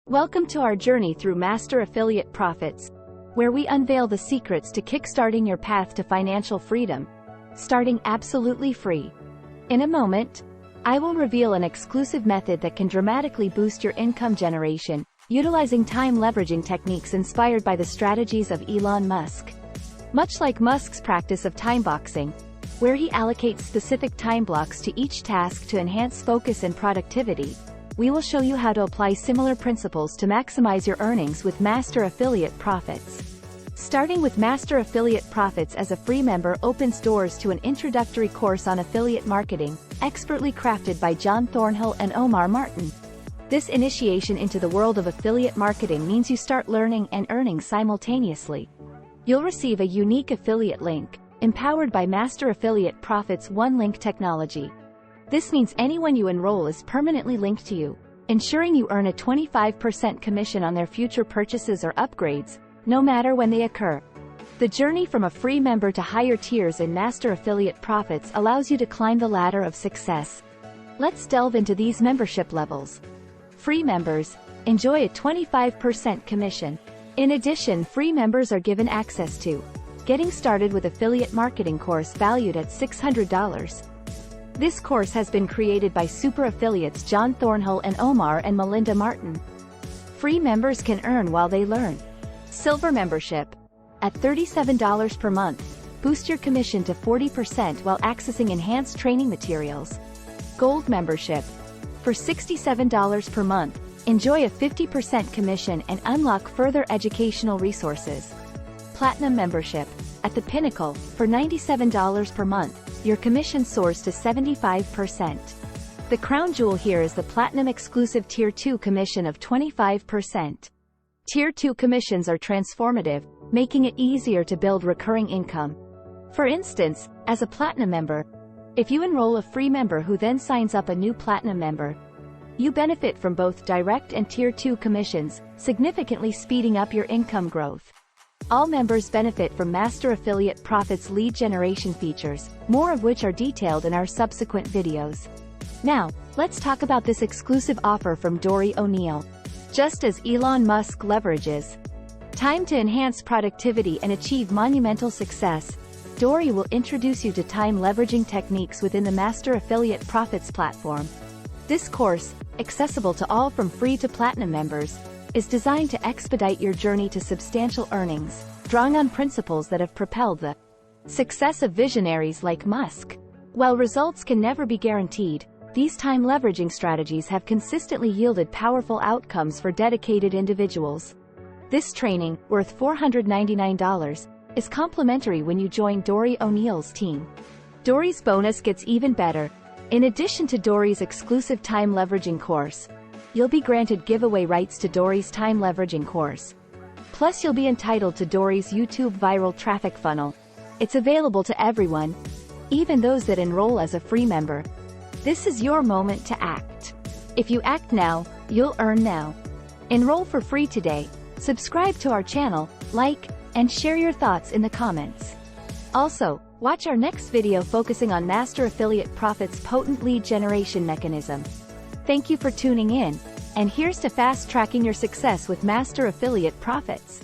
Welcome to our journey through Master Affiliate Profits, where we unveil the secrets to kickstarting your path to financial freedom, starting absolutely free. In a moment, I will reveal an exclusive method that can dramatically boost your income generation, utilizing time leveraging techniques inspired by the strategies of Elon Musk. Much like Musk's practice of time boxing, where he allocates specific time blocks to each task to enhance focus and productivity, we will show you how to apply similar principles to maximize your earnings with Master Affiliate Profits. Starting with Master Affiliate Profits as a free member opens doors to an introductory course on affiliate marketing, expertly crafted by John Thornhill and Omar Martin. This initiation into the world of affiliate marketing means you start learning and earning simultaneously. You'll receive a unique affiliate link, empowered by Master Affiliate Profits one-link technology. This means anyone you enroll is permanently linked to you, ensuring you earn a 25% commission on their future purchases or upgrades, no matter when they occur. The journey from a free member to higher tiers in Master Affiliate Profits allows you to climb the ladder of success. Let's delve into these membership levels. Free members enjoy a 25% commission. In addition, free members are given access to Getting Started with Affiliate Marketing course valued at $600. This course has been created by super affiliates John Thornhill and Omar and Melinda Martin. Free members can earn while they learn. Silver membership. At $37 per month, boost your commission to 40% while accessing enhanced training materials. Gold membership. For $67 per month, enjoy a 50% commission and unlock further educational resources. Platinum membership. At the pinnacle, for $97 per month, your commission soars to 75%. The crown jewel here is the Platinum exclusive Tier 2 commission of 25%. Tier 2 commissions are transformative, making it easier to build recurring income. For instance, as a Platinum member, if you enroll a free member who then signs up a new Platinum member, you benefit from both direct and Tier 2 commissions, significantly speeding up your income growth. All members benefit from Master Affiliate Profits lead generation features, more of which are detailed in our subsequent videos. Now, let's talk about this exclusive offer from Dori O'Neill. Just as Elon Musk leverages time to enhance productivity and achieve monumental success, Dori will introduce you to time leveraging techniques within the Master Affiliate Profits platform. This course, accessible to all from free to platinum members, is designed to expedite your journey to substantial earnings, drawing on principles that have propelled the success of visionaries like Musk. While results can never be guaranteed, these time leveraging strategies have consistently yielded powerful outcomes for dedicated individuals. This training, worth $499, is complimentary when you join Dori O'Neill's team. Dori's bonus gets even better. In addition to Dori's exclusive time leveraging course, you'll be granted giveaway rights to Dori's time leveraging course. Plus, you'll be entitled to Dori's YouTube viral traffic funnel. It's available to everyone, even those that enroll as a free member. This is your moment to act. If you act now, you'll earn now. Enroll for free today, subscribe to our channel, like, and share your thoughts in the comments. Also, watch our next video focusing on Master Affiliate Profits' potent lead generation mechanism. Thank you for tuning in, and here's to fast-tracking your success with Master Affiliate Profits.